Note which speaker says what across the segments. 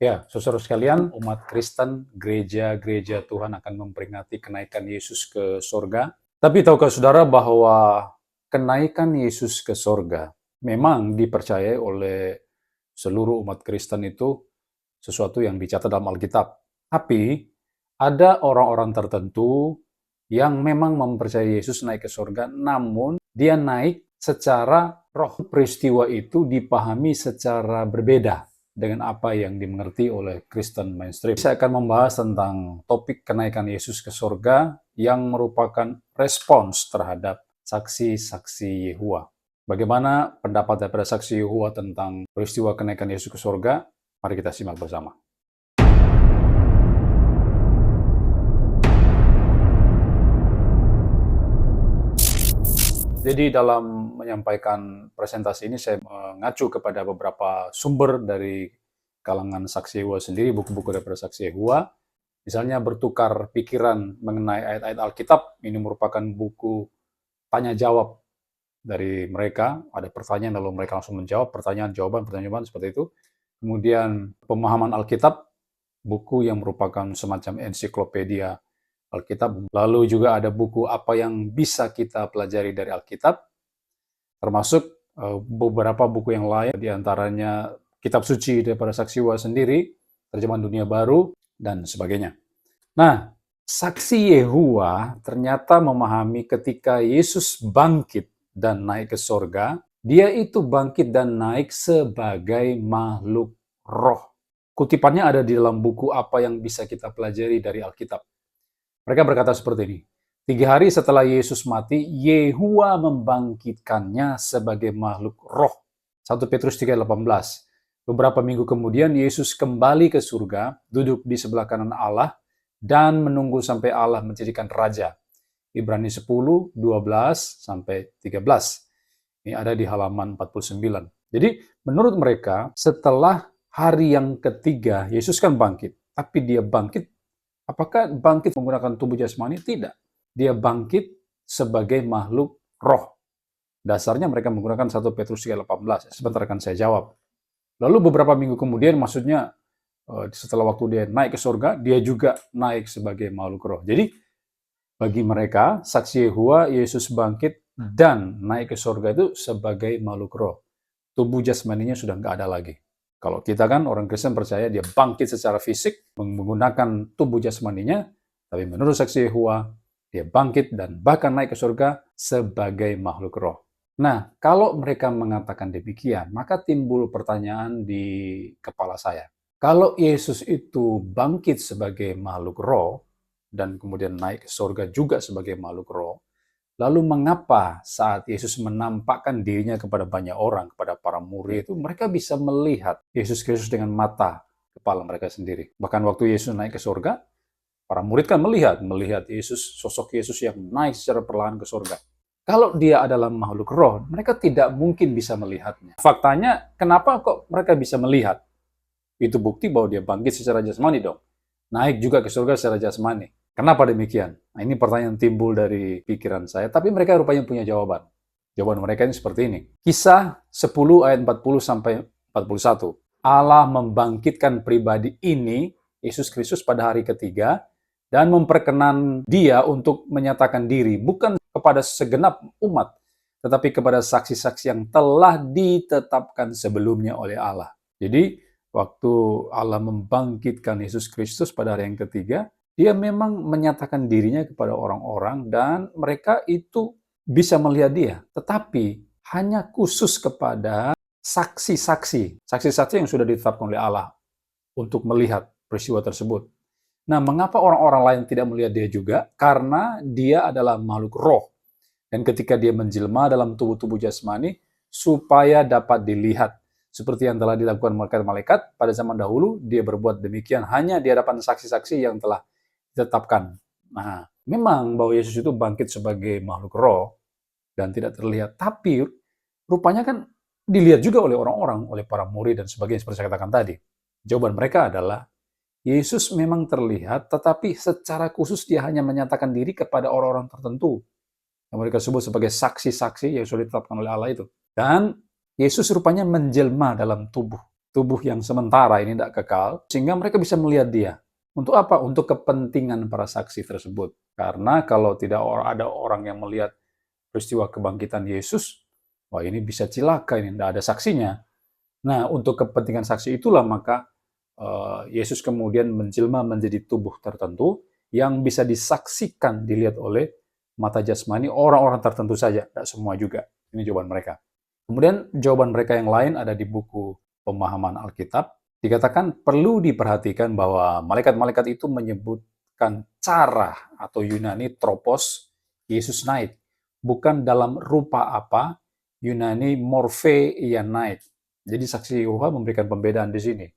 Speaker 1: Ya, saudara sekalian, umat Kristen, gereja-gereja Tuhan akan memperingati kenaikan Yesus ke sorga. Tapi tahukah saudara bahwa kenaikan Yesus ke sorga memang dipercayai oleh seluruh umat Kristen itu sesuatu yang dicatat dalam Alkitab. Tapi ada orang-orang tertentu yang memang mempercayai Yesus naik ke sorga, namun dia naik secara roh. Peristiwa itu dipahami secara berbeda dengan apa yang dimengerti oleh Kristen mainstream. Saya akan membahas tentang topik kenaikan Yesus ke sorga yang merupakan respons terhadap saksi-saksi Yehova. Bagaimana pendapat daripada saksi Yehova tentang peristiwa kenaikan Yesus ke sorga? Mari kita simak bersama. Jadi dalam menyampaikan presentasi ini saya mengacu kepada beberapa sumber dari kalangan saksi Yehova sendiri, buku-buku daripada saksi Yehova. Misalnya bertukar pikiran mengenai ayat-ayat Alkitab, ini merupakan buku tanya jawab dari mereka. Ada pertanyaan lalu mereka langsung menjawab, pertanyaan-jawaban seperti itu. Kemudian pemahaman Alkitab, buku yang merupakan semacam ensiklopedia Alkitab. Lalu juga ada buku apa yang bisa kita pelajari dari Alkitab, termasuk beberapa buku yang lain, diantaranya Kitab Suci daripada Saksi Yehova sendiri, Terjemahan Dunia Baru, dan sebagainya. Nah, Saksi Yehova ternyata memahami ketika Yesus bangkit dan naik ke sorga, dia itu bangkit dan naik sebagai makhluk roh. Kutipannya ada di dalam buku apa yang bisa kita pelajari dari Alkitab. Mereka berkata seperti ini, 3 hari setelah Yesus mati, Yehova membangkitkannya sebagai makhluk roh. 1 Petrus 3:18. Beberapa minggu kemudian, Yesus kembali ke surga, duduk di sebelah kanan Allah, dan menunggu sampai Allah menjadikan raja. Ibrani 10:12-13. Ini ada di halaman 49. Jadi, menurut mereka, setelah hari yang ketiga, Yesus kan bangkit. Tapi dia bangkit, apakah bangkit menggunakan tubuh jasmani? Tidak. Dia bangkit sebagai makhluk roh. Dasarnya mereka menggunakan 1 Petrus 3:18. Sebentar akan saya jawab. Lalu beberapa minggu kemudian, maksudnya setelah waktu dia naik ke surga, dia juga naik sebagai makhluk roh. Jadi, bagi mereka, saksi Yehova, Yesus bangkit dan naik ke surga itu sebagai makhluk roh. Tubuh jasmaninya sudah nggak ada lagi. Kalau kita kan, orang Kristen percaya dia bangkit secara fisik, menggunakan tubuh jasmaninya, tapi menurut saksi Yehova, dia bangkit dan bahkan naik ke surga sebagai makhluk roh. Nah, kalau mereka mengatakan demikian, maka timbul pertanyaan di kepala saya. Kalau Yesus itu bangkit sebagai makhluk roh, dan kemudian naik ke surga juga sebagai makhluk roh, lalu mengapa saat Yesus menampakkan dirinya kepada banyak orang, kepada para murid itu, mereka bisa melihat Yesus Kristus dengan mata kepala mereka sendiri. Bahkan waktu Yesus naik ke surga, para murid kan melihat Yesus, sosok Yesus yang naik secara perlahan ke surga. Kalau dia adalah makhluk roh, mereka tidak mungkin bisa melihatnya. Faktanya, kenapa kok mereka bisa melihat? Itu bukti bahwa dia bangkit secara jasmani dong. Naik juga ke surga secara jasmani. Kenapa demikian? Nah, ini pertanyaan timbul dari pikiran saya, tapi mereka rupanya punya jawaban. Jawaban mereka ini seperti ini. Kisah 10 ayat 40-41. Allah membangkitkan pribadi ini, Yesus Kristus pada hari ketiga, dan memperkenan dia untuk menyatakan diri, bukan kepada segenap umat, tetapi kepada saksi-saksi yang telah ditetapkan sebelumnya oleh Allah. Jadi, waktu Allah membangkitkan Yesus Kristus pada hari yang ketiga, dia memang menyatakan dirinya kepada orang-orang dan mereka itu bisa melihat dia. Tetapi hanya khusus kepada saksi-saksi yang sudah ditetapkan oleh Allah untuk melihat peristiwa tersebut. Nah, mengapa orang-orang lain tidak melihat dia juga? Karena dia adalah makhluk roh. Dan ketika dia menjelma dalam tubuh-tubuh jasmani, supaya dapat dilihat. Seperti yang telah dilakukan malaikat-malaikat pada zaman dahulu, dia berbuat demikian hanya di hadapan saksi-saksi yang telah ditetapkan. Nah, memang bahwa Yesus itu bangkit sebagai makhluk roh dan tidak terlihat. Tapi rupanya kan dilihat juga oleh orang-orang, oleh para murid dan sebagainya seperti saya katakan tadi. Jawaban mereka adalah, Yesus memang terlihat, tetapi secara khusus dia hanya menyatakan diri kepada orang-orang tertentu. Yang mereka sebut sebagai saksi-saksi yang sudah ditetapkan oleh Allah itu. Dan Yesus rupanya menjelma dalam tubuh. tubuh yang sementara ini tidak kekal, sehingga mereka bisa melihat dia. Untuk apa? Untuk kepentingan para saksi tersebut. Karena kalau tidak ada orang yang melihat peristiwa kebangkitan Yesus, wah ini bisa cilaka, ini tidak ada saksinya. Nah, untuk kepentingan saksi itulah maka Yesus kemudian menjelma menjadi tubuh tertentu yang bisa disaksikan, dilihat oleh mata jasmani orang-orang tertentu saja, tidak semua juga. Ini jawaban mereka. Kemudian jawaban mereka yang lain ada di buku Pemahaman Alkitab. Dikatakan perlu diperhatikan bahwa malaikat-malaikat itu menyebutkan cara atau Yunani tropos Yesus naik. Bukan dalam rupa apa, Yunani morphe ia naik. Jadi saksi Yehova memberikan pembedaan di sini.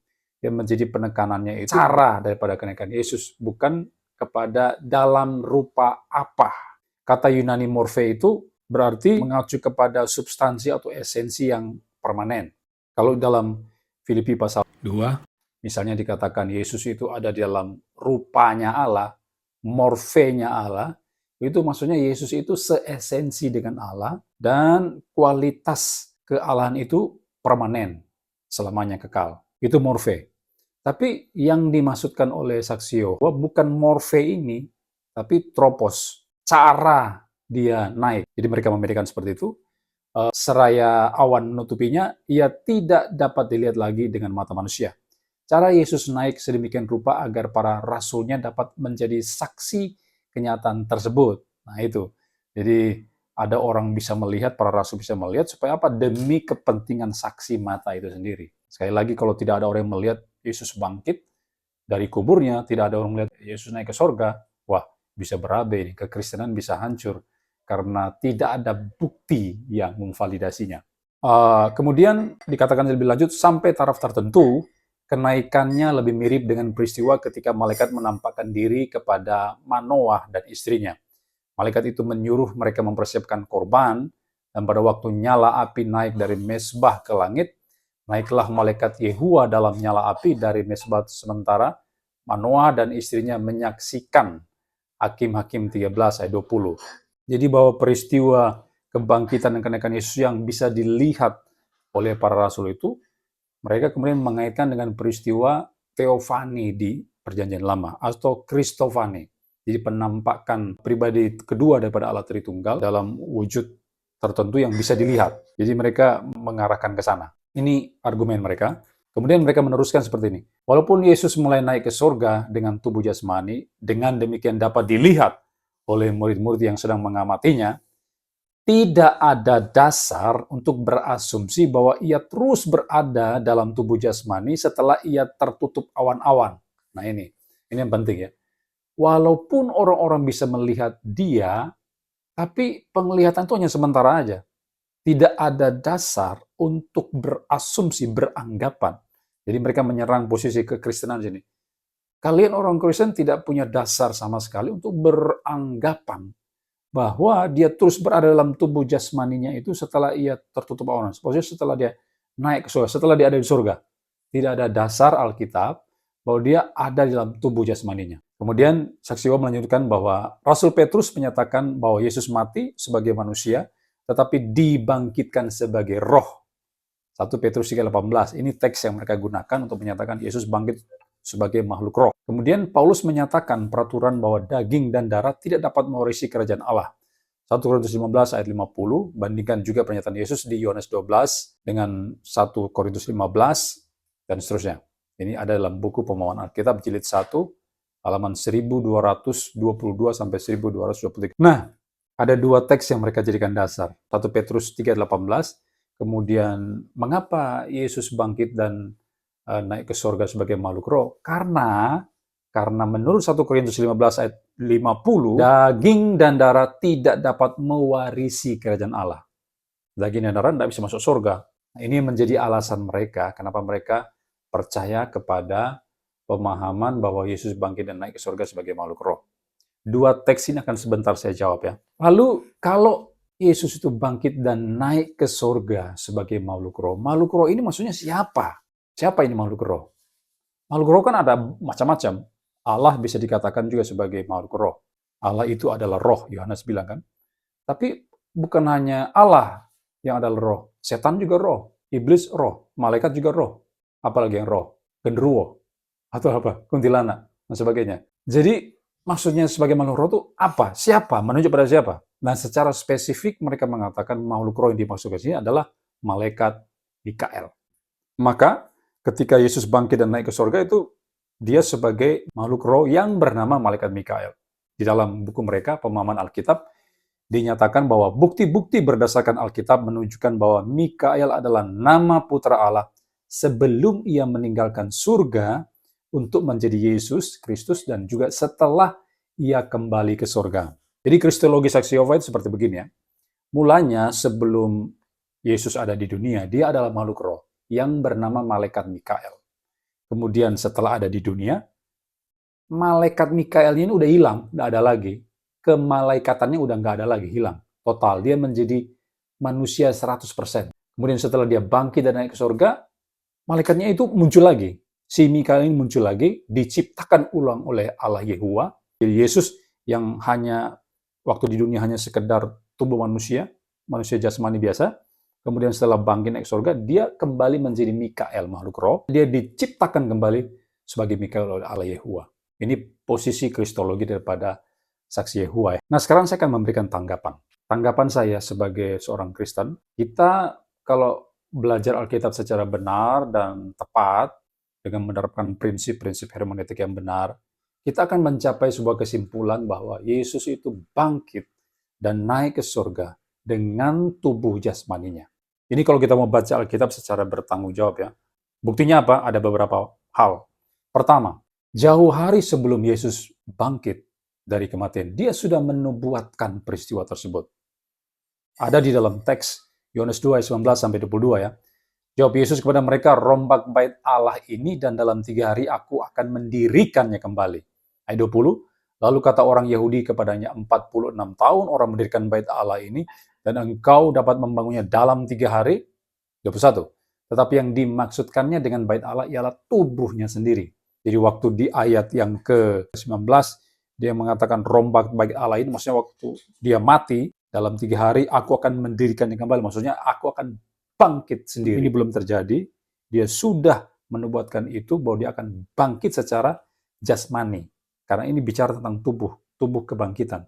Speaker 1: Yang menjadi penekanannya itu cara daripada kenaikan Yesus, bukan kepada dalam rupa apa. Kata Yunani morphe itu berarti mengacu kepada substansi atau esensi yang permanen. Kalau dalam Filipi pasal 2, misalnya dikatakan Yesus itu ada di dalam rupanya Allah, morfenya Allah, itu maksudnya Yesus itu seesensi dengan Allah dan kualitas kealahan itu permanen, selamanya kekal. Itu morfe. Tapi yang dimaksudkan oleh saksi Yehova bukan morfe ini, tapi tropos, cara dia naik. Jadi mereka membedakan seperti itu. Seraya awan menutupinya, ia tidak dapat dilihat lagi dengan mata manusia. Cara Yesus naik sedemikian rupa agar para rasulnya dapat menjadi saksi kenyataan tersebut. Nah itu. Jadi ada orang bisa melihat, para rasul bisa melihat, supaya apa? Demi kepentingan saksi mata itu sendiri. Sekali lagi, kalau tidak ada orang yang melihat Yesus bangkit dari kuburnya, tidak ada orang melihat Yesus naik ke sorga, wah bisa berabe ini, kekristenan bisa hancur karena tidak ada bukti yang memvalidasinya. Kemudian dikatakan lebih lanjut, sampai taraf tertentu, kenaikannya lebih mirip dengan peristiwa ketika malaikat menampakkan diri kepada Manoah dan istrinya. Malaikat itu menyuruh mereka mempersiapkan korban, dan pada waktu nyala api naik dari mezbah ke langit, naiklah malaikat Yehua dalam nyala api dari mezbah sementara Manoah dan istrinya menyaksikan. Hakim-Hakim 13 ayat 20. Jadi bahwa peristiwa kebangkitan dan kenaikan Yesus yang bisa dilihat oleh para rasul itu, mereka kemudian mengaitkan dengan peristiwa Teofani di Perjanjian Lama atau Kristofani. Jadi penampakan pribadi kedua daripada Allah Tritunggal dalam wujud tertentu yang bisa dilihat. Jadi mereka mengarahkan ke sana. Ini argumen mereka. Kemudian mereka meneruskan seperti ini. Walaupun Yesus mulai naik ke surga dengan tubuh jasmani, dengan demikian dapat dilihat oleh murid-murid yang sedang mengamatinya, tidak ada dasar untuk berasumsi bahwa ia terus berada dalam tubuh jasmani setelah ia tertutup awan-awan. Nah ini yang penting ya. Walaupun orang-orang bisa melihat dia, tapi penglihatan itu hanya sementara aja. Tidak ada dasar untuk berasumsi, beranggapan. Jadi mereka menyerang posisi kekristenan di sini. Kalian orang Kristen tidak punya dasar sama sekali untuk beranggapan bahwa dia terus berada dalam tubuh jasmaninya itu setelah ia tertutup awan. Maksudnya setelah dia naik ke surga, setelah dia ada di surga. Tidak ada dasar Alkitab bahwa dia ada di dalam tubuh jasmaninya. Kemudian saksi Yehova melanjutkan bahwa Rasul Petrus menyatakan bahwa Yesus mati sebagai manusia, tetapi dibangkitkan sebagai roh. 1 Petrus 3:18. Ini teks yang mereka gunakan untuk menyatakan Yesus bangkit sebagai makhluk roh. Kemudian Paulus menyatakan peraturan bahwa daging dan darah tidak dapat mewarisi kerajaan Allah. 1 Korintus 15 ayat 50, bandingkan juga pernyataan Yesus di Yohanes 12 dengan 1 Korintus 15, dan seterusnya. Ini ada dalam buku Pemahaman Alkitab jilid 1, halaman 1222 sampai 1223. Nah, ada dua teks yang mereka jadikan dasar. 1 Petrus 3:18, kemudian mengapa Yesus bangkit dan naik ke surga sebagai makhluk roh? Karena menurut 1 Korintus 15 ayat 50, daging dan darah tidak dapat mewarisi kerajaan Allah. Daging dan darah tidak bisa masuk surga. Nah, ini menjadi alasan mereka, kenapa mereka percaya kepada pemahaman bahwa Yesus bangkit dan naik ke surga sebagai makhluk roh. Dua teks ini akan sebentar saya jawab ya. Lalu kalau Yesus itu bangkit dan naik ke surga sebagai makhluk roh ini maksudnya siapa? Siapa ini makhluk roh? Makhluk roh kan ada macam-macam. Allah bisa dikatakan juga sebagai makhluk roh. Allah itu adalah roh, Yohanes bilang kan. Tapi bukan hanya Allah yang adalah roh. Setan juga roh. Iblis roh. Malaikat juga roh. apalagi yang roh, genderuwo, atau apa, kuntilanak, dan sebagainya. Jadi, maksudnya sebagai makhluk roh itu apa? Siapa? Menunjuk pada siapa? Nah, secara spesifik mereka mengatakan makhluk roh yang dimaksud ke sini adalah malaikat Mikael. Maka, ketika Yesus bangkit dan naik ke surga itu, dia sebagai makhluk roh yang bernama malaikat Mikael. Di dalam buku mereka, pemahaman Alkitab, dinyatakan bahwa bukti-bukti berdasarkan Alkitab menunjukkan bahwa Mikael adalah nama putra Allah sebelum ia meninggalkan surga untuk menjadi Yesus Kristus dan juga setelah ia kembali ke surga. Jadi kristologi saksi Yehova itu seperti begini ya. Mulanya sebelum Yesus ada di dunia, dia adalah makhluk roh yang bernama malaikat Mikael. Kemudian setelah ada di dunia, malaikat Mikael ini udah hilang, nggak ada lagi. Kemalaikatannya udah nggak ada lagi, hilang. Total, dia menjadi manusia 100%. Kemudian setelah dia bangkit dan naik ke surga, malaikatnya itu muncul lagi. Si Mikael ini muncul lagi, diciptakan ulang oleh Allah Yehuwa. Jadi Yesus yang hanya, waktu di dunia hanya sekedar tubuh manusia jasmani biasa, kemudian setelah bangkit naik ke surga, dia kembali menjadi Mikael, makhluk roh. Dia diciptakan kembali sebagai Mikael oleh Allah Yehuwa. Ini posisi kristologi daripada saksi Yehuwa. Nah, sekarang saya akan memberikan tanggapan. Tanggapan saya sebagai seorang Kristen, kita kalau belajar Alkitab secara benar dan tepat, dengan menerapkan prinsip-prinsip hermeneutik yang benar, kita akan mencapai sebuah kesimpulan bahwa Yesus itu bangkit dan naik ke surga dengan tubuh jasmaninya. Ini kalau kita mau baca Alkitab secara bertanggung jawab ya. Buktinya apa? Ada beberapa hal. Pertama, jauh hari sebelum Yesus bangkit dari kematian, dia sudah menubuatkan peristiwa tersebut. Ada di dalam teks Yohanes 2 ayat 19 sampai 22 ya. Jawab Yesus kepada mereka, rombak bait Allah ini dan dalam 3 hari aku akan mendirikannya kembali. Ayat 20, lalu kata orang Yahudi kepadanya, 46 tahun orang mendirikan bait Allah ini, dan engkau dapat membangunnya dalam 3 hari. 21, tetapi yang dimaksudkannya dengan bait Allah ialah tubuhnya sendiri. Jadi waktu di ayat yang ke-19, dia mengatakan rombak bait Allah ini, maksudnya waktu dia mati, dalam 3 hari aku akan mendirikannya kembali. Maksudnya aku akan bangkit sendiri. Ini belum terjadi. Dia sudah menubuatkan itu bahwa dia akan bangkit secara jasmani. Karena ini bicara tentang tubuh kebangkitan.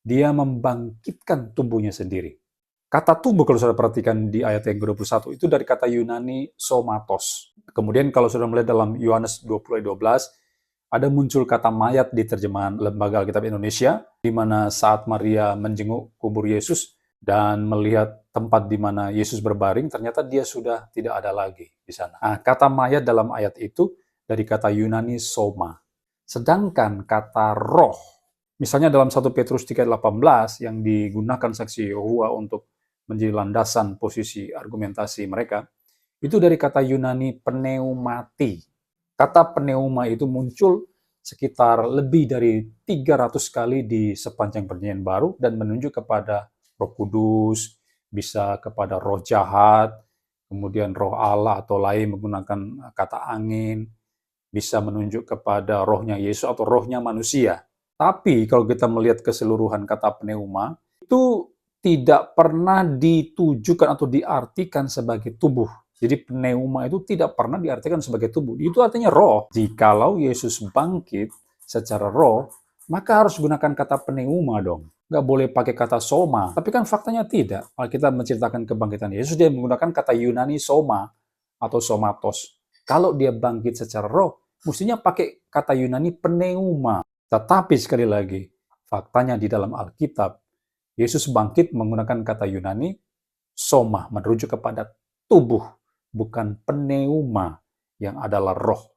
Speaker 1: Dia membangkitkan tubuhnya sendiri. Kata tubuh kalau sudah perhatikan di ayat yang ke-21 itu dari kata Yunani somatos. Kemudian kalau sudah melihat dalam Yohanes 20 ayat 12, ada muncul kata mayat di terjemahan Lembaga Alkitab Indonesia, di mana saat Maria menjenguk kubur Yesus dan melihat tempat di mana Yesus berbaring, ternyata dia sudah tidak ada lagi di sana. Nah, kata mayat dalam ayat itu dari kata Yunani soma. Sedangkan kata roh, misalnya dalam 1 Petrus 3:18 yang digunakan saksi Yehuwa untuk menjadi landasan posisi argumentasi mereka, itu dari kata Yunani pneumati. Kata pneuma itu muncul sekitar lebih dari 300 kali di sepanjang Perjanjian Baru dan menunjuk kepada Roh Kudus, bisa kepada roh jahat, kemudian roh Allah atau lain menggunakan kata angin, bisa menunjuk kepada rohnya Yesus atau rohnya manusia. Tapi kalau kita melihat keseluruhan kata pneuma, itu tidak pernah ditujukan atau diartikan sebagai tubuh. Jadi pneuma itu tidak pernah diartikan sebagai tubuh. Itu artinya roh. Jikalau Yesus bangkit secara roh, maka harus gunakan kata pneuma dong. Nggak boleh pakai kata soma. Tapi kan faktanya tidak. Alkitab menceritakan kebangkitan Yesus, dia menggunakan kata Yunani soma atau somatos. Kalau dia bangkit secara roh, mestinya pakai kata Yunani pneuma. Tetapi sekali lagi, faktanya di dalam Alkitab, Yesus bangkit menggunakan kata Yunani soma, merujuk kepada tubuh, bukan pneuma yang adalah roh.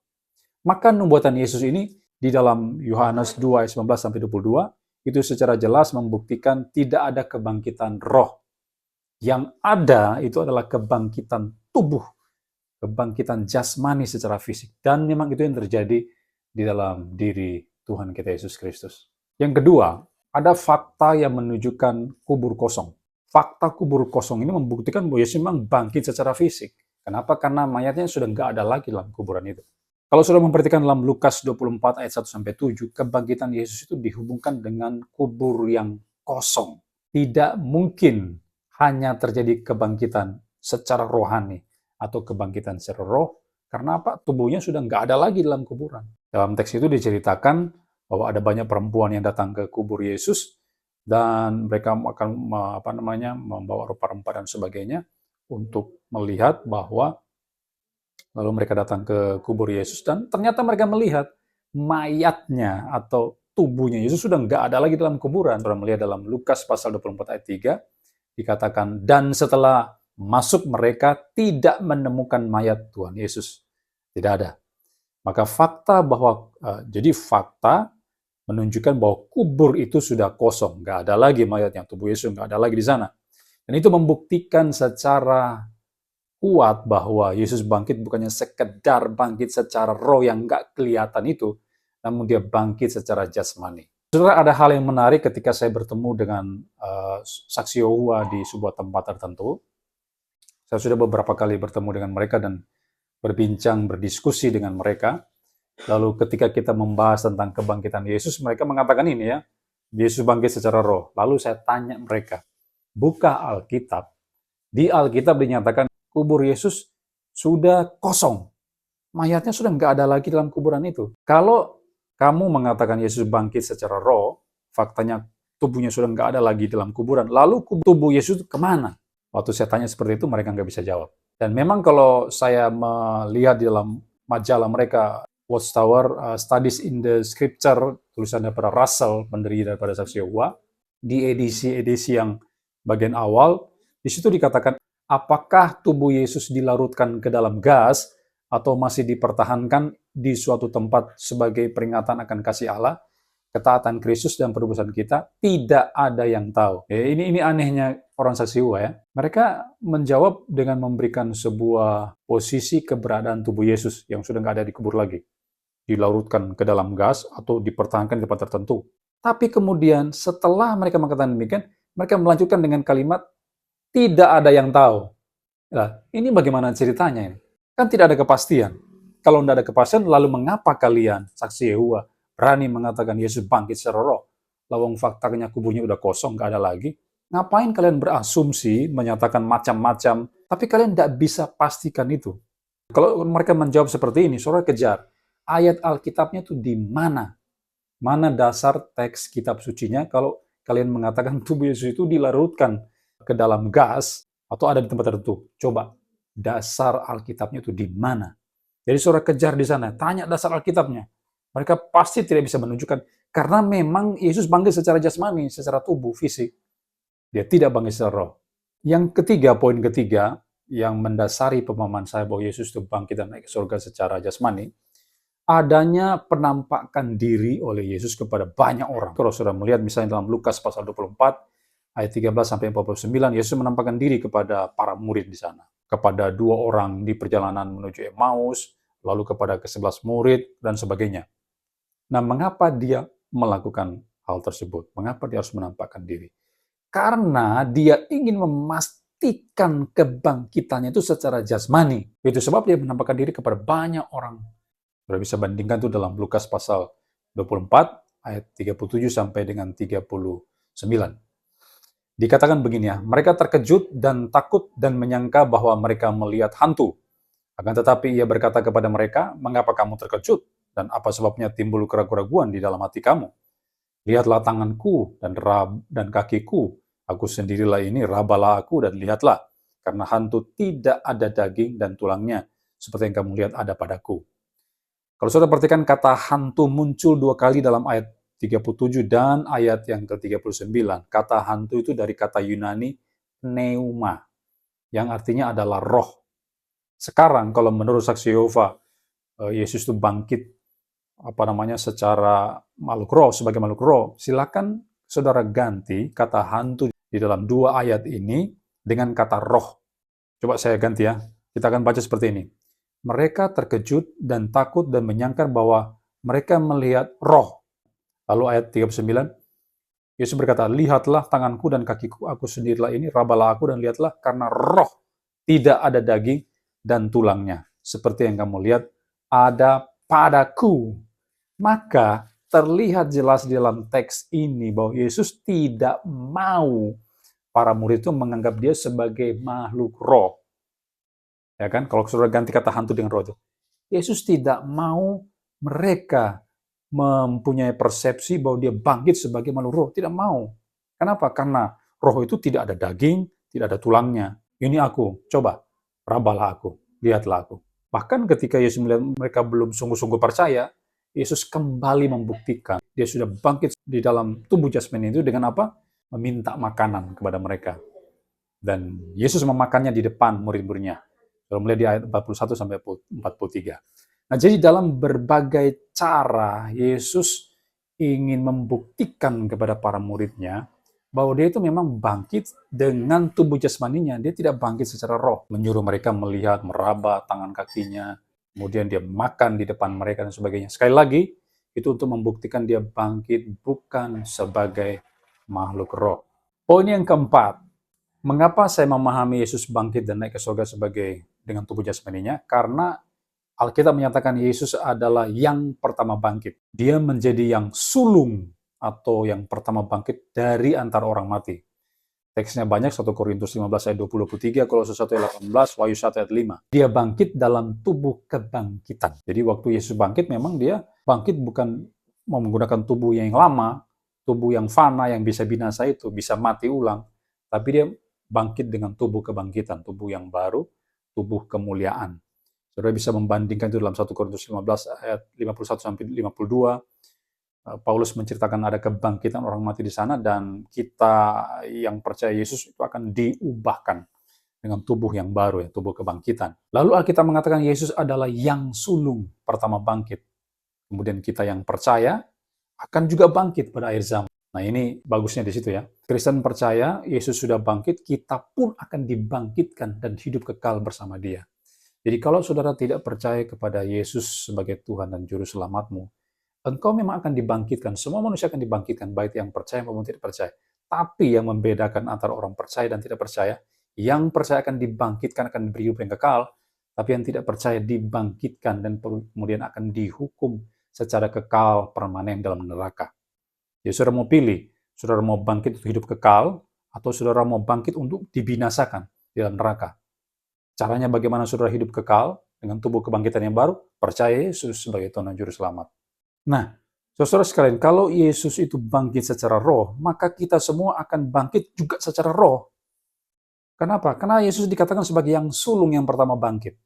Speaker 1: Maka nubuatan Yesus ini di dalam Yohanes 2 ayat 19 sampai 22 itu secara jelas membuktikan tidak ada kebangkitan roh. Yang ada itu adalah kebangkitan tubuh, kebangkitan jasmani secara fisik, dan memang itu yang terjadi di dalam diri Tuhan kita Yesus Kristus. Yang kedua, ada fakta yang menunjukkan kubur kosong. Fakta kubur kosong ini membuktikan bahwa Yesus memang bangkit secara fisik. Kenapa? Karena mayatnya sudah nggak ada lagi dalam kuburan itu. Kalau sudah memperhatikan dalam Lukas 24 ayat 1-7, kebangkitan Yesus itu dihubungkan dengan kubur yang kosong. Tidak mungkin hanya terjadi kebangkitan secara rohani atau kebangkitan secara roh, Karena apa? Tubuhnya sudah nggak ada lagi dalam kuburan. Dalam teks itu diceritakan bahwa ada banyak perempuan yang datang ke kubur Yesus dan mereka akan membawa rempah-rempah dan sebagainya untuk melihat bahwa lalu mereka datang ke kubur Yesus dan ternyata mereka melihat mayatnya atau tubuhnya Yesus sudah nggak ada lagi dalam kuburan. Sudah melihat dalam Lukas pasal 24 ayat 3 dikatakan, dan setelah masuk mereka tidak menemukan mayat Tuhan Yesus. Tidak ada. Maka fakta bahwa, jadi fakta menunjukkan bahwa kubur itu sudah kosong. Nggak ada lagi mayatnya, tubuh Yesus nggak ada lagi di sana. Dan itu membuktikan secara kuat bahwa Yesus bangkit bukannya sekedar bangkit secara roh yang nggak kelihatan itu, namun dia bangkit secara jasmani. Saudara, ada hal yang menarik ketika saya bertemu dengan saksi Yehova di sebuah tempat tertentu. Saya sudah beberapa kali bertemu dengan mereka dan berbincang, berdiskusi dengan mereka. Lalu ketika kita membahas tentang kebangkitan Yesus, mereka mengatakan ini ya, Yesus bangkit secara roh. Lalu saya tanya mereka, buka Alkitab. Di Alkitab dinyatakan kubur Yesus sudah kosong. Mayatnya sudah nggak ada lagi dalam kuburan itu. Kalau kamu mengatakan Yesus bangkit secara roh, faktanya tubuhnya sudah nggak ada lagi dalam kuburan. Lalu tubuh Yesus kemana? Waktu saya tanya seperti itu, mereka nggak bisa jawab. Dan memang kalau saya melihat di dalam majalah mereka, Watchtower, Studies in the Scripture, tulisan daripada Russell, pendiri daripada Saksi Yehova, di edisi yang bagian awal, di situ dikatakan, apakah tubuh Yesus dilarutkan ke dalam gas atau masih dipertahankan di suatu tempat sebagai peringatan akan kasih Allah, ketaatan Kristus dan penebusan kita? Tidak ada yang tahu. Ini anehnya orang Saksi Yehova ya. Mereka menjawab dengan memberikan sebuah posisi keberadaan tubuh Yesus yang sudah nggak ada dikubur lagi. Dilarutkan ke dalam gas atau dipertahankan di tempat tertentu. Tapi kemudian setelah mereka mengatakan demikian, mereka melanjutkan dengan kalimat, tidak ada yang tahu. Nah, ini bagaimana ceritanya ini? Kan tidak ada kepastian. Kalau tidak ada kepastian, lalu mengapa kalian, Saksi Yehova, berani mengatakan Yesus bangkit secara roh? Lawang faktanya kuburnya udah kosong, nggak ada lagi. Ngapain kalian berasumsi, menyatakan macam-macam, tapi kalian tidak bisa pastikan itu. Kalau mereka menjawab seperti ini, saudara kejar. Ayat Alkitabnya itu di mana? Mana dasar teks kitab sucinya kalau kalian mengatakan tubuh Yesus itu dilarutkan ke dalam gas atau ada di tempat tertentu? Coba, dasar Alkitabnya itu di mana? Jadi saudara kejar di sana, tanya dasar Alkitabnya. Mereka pasti tidak bisa menunjukkan, karena memang Yesus bangkit secara jasmani, secara tubuh, fisik. Dia tidak bangkit secara roh. Yang ketiga, poin ketiga, yang mendasari pemahaman saya bahwa Yesus itu bangkit dan naik ke surga secara jasmani, adanya penampakan diri oleh Yesus kepada banyak orang. Kalau sudah melihat misalnya dalam Lukas pasal 24, ayat 13 sampai 49, Yesus menampakkan diri kepada para murid di sana. Kepada 2 orang di perjalanan menuju Emmaus, lalu kepada ke-11 murid, dan sebagainya. Nah, mengapa dia melakukan hal tersebut? Mengapa dia harus menampakkan diri? Karena dia ingin memastikan kebangkitannya itu secara jasmani. Itu sebab dia menampakkan diri kepada banyak orang. Sudah bisa bandingkan itu dalam Lukas pasal 24 ayat 37 sampai dengan 39. Dikatakan begini ya, mereka terkejut dan takut dan menyangka bahwa mereka melihat hantu. Akan tetapi ia berkata kepada mereka, mengapa kamu terkejut? Dan apa sebabnya timbul keraguan-keraguan di dalam hati kamu? Lihatlah tanganku dan kakiku, aku sendirilah ini, rabalah aku dan lihatlah. Karena hantu tidak ada daging dan tulangnya, seperti yang kamu lihat ada padaku. Kalau saudara perhatikan kata hantu muncul 2 kali dalam ayat 37 dan ayat yang ke-39. Kata hantu itu dari kata Yunani pneuma, yang artinya adalah roh. Sekarang kalau menurut Saksi Yehova, Yesus itu bangkit secara makhluk roh, sebagai makhluk roh. Silakan saudara ganti kata hantu di dalam 2 ayat ini dengan kata roh. Coba saya ganti ya. Kita akan baca seperti ini. Mereka terkejut dan takut dan menyangka bahwa mereka melihat roh. Lalu ayat 39, Yesus berkata, lihatlah tanganku dan kakiku, aku sendirilah ini, rabalah aku dan lihatlah, karena roh tidak ada daging dan tulangnya. Seperti yang kamu lihat, ada padaku. Maka terlihat jelas di dalam teks ini bahwa Yesus tidak mau para murid itu menganggap dia sebagai makhluk roh. Ya kan? Kalau saudara ganti kata hantu dengan roh itu. Yesus tidak mau mereka mempunyai persepsi bahwa dia bangkit sebagai makhluk roh. Tidak mau. Kenapa? Karena roh itu tidak ada daging, tidak ada tulangnya. Ini aku, coba, rabalah aku, lihatlah aku. Bahkan ketika Yesus melihat mereka belum sungguh-sungguh percaya, Yesus kembali membuktikan dia sudah bangkit di dalam tubuh jasmani itu dengan apa? Meminta makanan kepada mereka. Dan Yesus memakannya di depan murid-muridnya. Kalau melihat di ayat 41 sampai 43. Nah, jadi dalam berbagai cara Yesus ingin membuktikan kepada para muridnya bahwa dia itu memang bangkit dengan tubuh jasmaninya. Dia tidak bangkit secara roh. Menyuruh mereka melihat, meraba tangan kakinya, kemudian dia makan di depan mereka dan sebagainya. Sekali lagi, itu untuk membuktikan dia bangkit bukan sebagai makhluk roh. Poin yang keempat, mengapa saya memahami Yesus bangkit dan naik ke surga sebagai dengan tubuh jasmaninya? Karena Alkitab menyatakan Yesus adalah yang pertama bangkit. Dia menjadi yang sulung atau yang pertama bangkit dari antara orang mati. Teksnya banyak, 1 Korintus 15 ayat 20-23, Kolose 1 ayat 18, Wahyu 1 ayat 5. Dia bangkit dalam tubuh kebangkitan. Jadi waktu Yesus bangkit memang dia bangkit bukan menggunakan tubuh yang lama, tubuh yang fana, yang bisa binasa itu, bisa mati ulang. Tapi dia bangkit dengan tubuh kebangkitan, tubuh yang baru, tubuh kemuliaan. Saudara bisa membandingkan itu dalam 1 Korintus 15 ayat 51 sampai 52. Paulus menceritakan ada kebangkitan orang mati di sana dan kita yang percaya Yesus itu akan diubahkan dengan tubuh yang baru, ya, tubuh kebangkitan. Lalu Alkitab mengatakan Yesus adalah yang sulung pertama bangkit. Kemudian kita yang percaya akan juga bangkit pada akhir zaman. Nah, ini bagusnya di situ ya. Kristen percaya Yesus sudah bangkit, kita pun akan dibangkitkan dan hidup kekal bersama Dia. Jadi kalau saudara tidak percaya kepada Yesus sebagai Tuhan dan Juru Selamatmu, engkau memang akan dibangkitkan. Semua manusia akan dibangkitkan, baik yang percaya maupun tidak percaya. Tapi yang membedakan antara orang percaya dan tidak percaya, yang percaya akan dibangkitkan, akan diberi hidup yang kekal, tapi yang tidak percaya dibangkitkan dan kemudian akan dihukum secara kekal permanen dalam neraka. Jadi saudara mau pilih, saudara mau bangkit untuk hidup kekal, atau saudara mau bangkit untuk dibinasakan di dalam neraka. Caranya bagaimana saudara hidup kekal dengan tubuh kebangkitan yang baru? Percaya Yesus sebagai Tuhan dan Juru Selamat. Nah, saudara sekalian, kalau Yesus itu bangkit secara roh, maka kita semua akan bangkit juga secara roh. Kenapa? Karena Yesus dikatakan sebagai yang sulung yang pertama bangkit.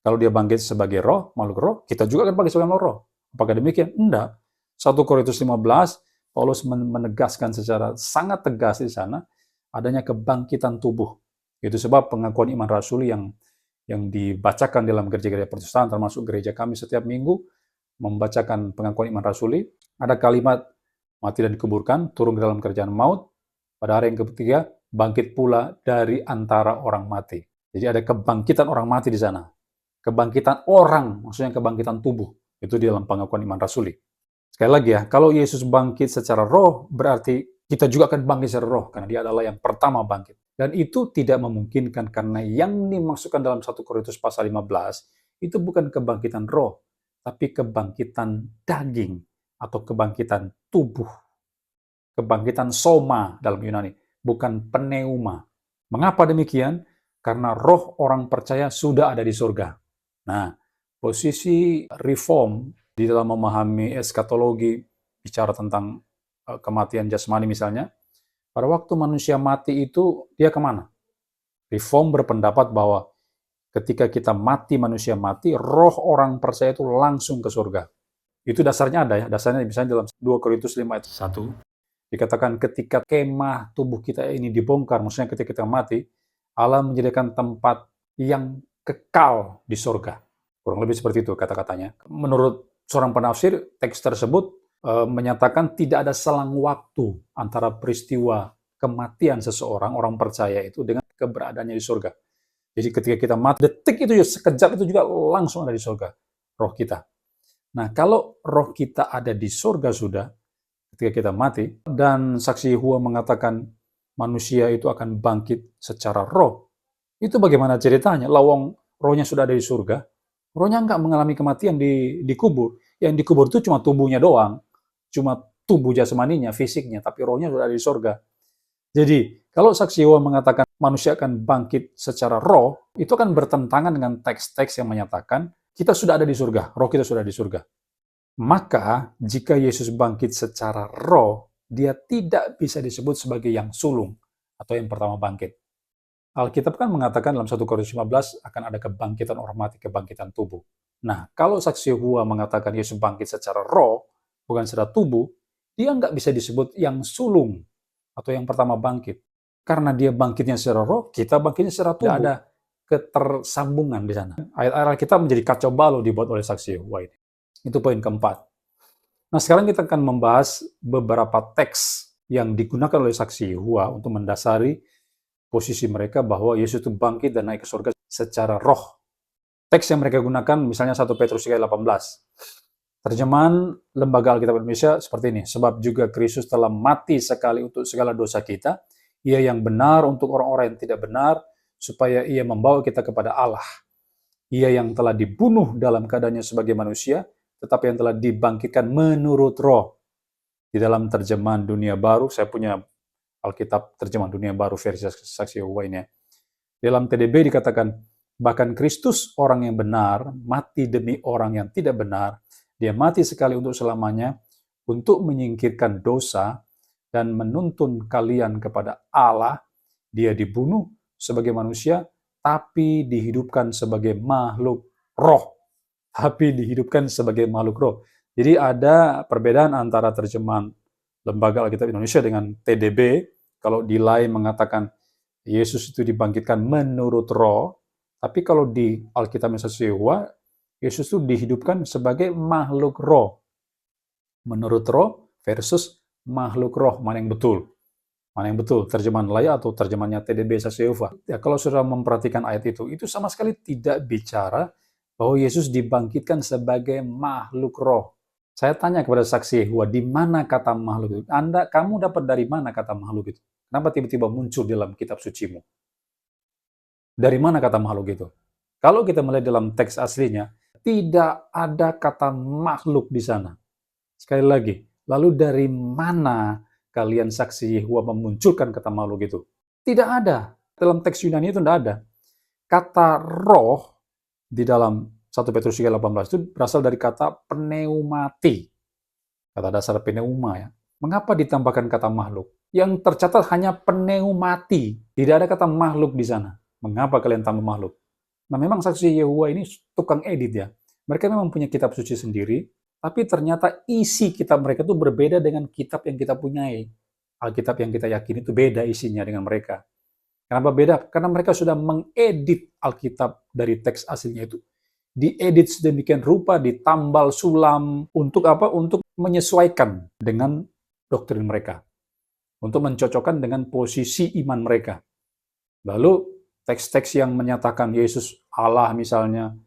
Speaker 1: Kalau dia bangkit sebagai roh, makhluk roh, kita juga akan bangkit sebagai makhluk roh. Apakah demikian? Enggak. 1 Korintus 15, Paulus menegaskan secara sangat tegas di sana, adanya kebangkitan tubuh. Itu sebab pengakuan iman rasuli yang dibacakan dalam gereja-gereja Protestan, termasuk gereja kami setiap minggu, membacakan pengakuan iman rasuli, ada kalimat mati dan dikuburkan, turun ke dalam kerjaan maut, pada hari yang ketiga, bangkit pula dari antara orang mati. Jadi ada kebangkitan orang mati di sana. Kebangkitan orang, maksudnya kebangkitan tubuh. Itu di dalam pengakuan iman rasuli. Sekali lagi ya, kalau Yesus bangkit secara roh, berarti kita juga akan bangkit secara roh, karena dia adalah yang pertama bangkit. Dan itu tidak memungkinkan karena yang dimaksudkan dalam 1 Korintus pasal 15 itu bukan kebangkitan roh, tapi kebangkitan daging atau kebangkitan tubuh. Kebangkitan soma dalam Yunani, bukan pneuma. Mengapa demikian? Karena roh orang percaya sudah ada di surga. Nah, posisi reform di dalam memahami eskatologi, bicara tentang kematian jasmani misalnya, pada waktu manusia mati itu, dia kemana? Reform berpendapat bahwa ketika kita mati, manusia mati, roh orang percaya itu langsung ke surga. Itu dasarnya ada ya, dasarnya misalnya dalam 2 Korintus 5 ayat 1, dikatakan ketika kemah tubuh kita ini dibongkar, maksudnya ketika kita mati, Allah menyediakan tempat yang kekal di surga. Kurang lebih seperti itu kata-katanya. Menurut seorang penafsir, teks tersebut menyatakan tidak ada selang waktu antara peristiwa kematian seseorang, orang percaya itu, dengan keberadaannya di surga. Jadi ketika kita mati, detik itu, sekejap itu juga langsung ada di surga, roh kita. Nah, kalau roh kita ada di surga sudah, ketika kita mati, dan saksi Yehova mengatakan manusia itu akan bangkit secara roh, itu bagaimana ceritanya? Lawang rohnya sudah ada di surga, rohnya nggak mengalami kematian di kubur. Yang dikubur itu cuma tubuhnya doang, cuma tubuh jasmaninya, fisiknya, tapi rohnya sudah ada di surga. Jadi, kalau saksi Yehova mengatakan manusia akan bangkit secara roh, itu akan bertentangan dengan teks-teks yang menyatakan kita sudah ada di surga, roh kita sudah di surga. Maka, jika Yesus bangkit secara roh, dia tidak bisa disebut sebagai yang sulung atau yang pertama bangkit. Alkitab kan mengatakan dalam 1 Korintus 15 akan ada kebangkitan orang mati, kebangkitan tubuh. Nah, kalau saksi Yehova mengatakan Yesus bangkit secara roh, bukan secara tubuh, dia nggak bisa disebut yang sulung atau yang pertama bangkit. Karena dia bangkitnya secara roh, kita bangkitnya secara tubuh. Tidak ada ketersambungan di sana. Ayat-ayat kita menjadi kacau balau dibuat oleh saksi Yehova ini. Itu poin keempat. Nah, sekarang kita akan membahas beberapa teks yang digunakan oleh saksi Yehova untuk mendasari posisi mereka bahwa Yesus itu bangkit dan naik ke surga secara roh. Teks yang mereka gunakan misalnya 1 Petrus 3:18. Terjemahan Lembaga Alkitab Indonesia seperti ini. Sebab juga Kristus telah mati sekali untuk segala dosa kita, ia yang benar untuk orang-orang yang tidak benar, supaya ia membawa kita kepada Allah. Ia yang telah dibunuh dalam keadaannya sebagai manusia, tetapi yang telah dibangkitkan menurut roh. Di dalam terjemahan Dunia Baru, saya punya Alkitab terjemahan Dunia Baru versi Saksi Yehova ini. Dalam TDB dikatakan, bahkan Kristus orang yang benar, mati demi orang yang tidak benar, dia mati sekali untuk selamanya, untuk menyingkirkan dosa dan menuntun kalian kepada Allah. Dia dibunuh sebagai manusia, tapi dihidupkan sebagai makhluk roh. Tapi dihidupkan sebagai makhluk roh. Jadi ada perbedaan antara terjemahan Lembaga Alkitab Indonesia dengan TDB. Kalau di lain mengatakan Yesus itu dibangkitkan menurut roh, tapi kalau di Alkitab Saksi Yehova, Yesus itu dihidupkan sebagai makhluk roh. Menurut roh versus makhluk roh, mana yang betul? Mana yang betul? Terjemahan layak atau terjemahannya TDB Saksi Yehova? Ya, kalau sudah memperhatikan ayat itu sama sekali tidak bicara bahwa Yesus dibangkitkan sebagai makhluk roh. Saya tanya kepada saksi Yehova, di mana kata makhluk itu? Kamu dapat dari mana kata makhluk itu? Kenapa tiba-tiba muncul dalam kitab sucimu? Dari mana kata makhluk itu? Kalau kita melihat dalam teks aslinya, tidak ada kata makhluk di sana. Sekali lagi, lalu dari mana kalian saksi Yehova memunculkan kata makhluk itu? Tidak ada. Dalam teks Yunani itu tidak ada. Kata roh di dalam 1 Petrus 3:18 itu berasal dari kata pneumati. Kata dasar pneuma ya. Mengapa ditambahkan kata makhluk? Yang tercatat hanya pneumati. Tidak ada kata makhluk di sana. Mengapa kalian tambah makhluk? Nah, memang saksi Yehova ini tukang edit ya. Mereka memang punya kitab suci sendiri, tapi ternyata isi kitab mereka itu berbeda dengan kitab yang kita punyai. Alkitab yang kita yakini itu beda isinya dengan mereka. Kenapa beda? Karena mereka sudah mengedit Alkitab dari teks aslinya itu. Diedit sedemikian rupa, ditambal sulam. Untuk apa? Untuk menyesuaikan dengan doktrin mereka. Untuk mencocokkan dengan posisi iman mereka. Lalu teks-teks yang menyatakan Yesus Allah misalnya,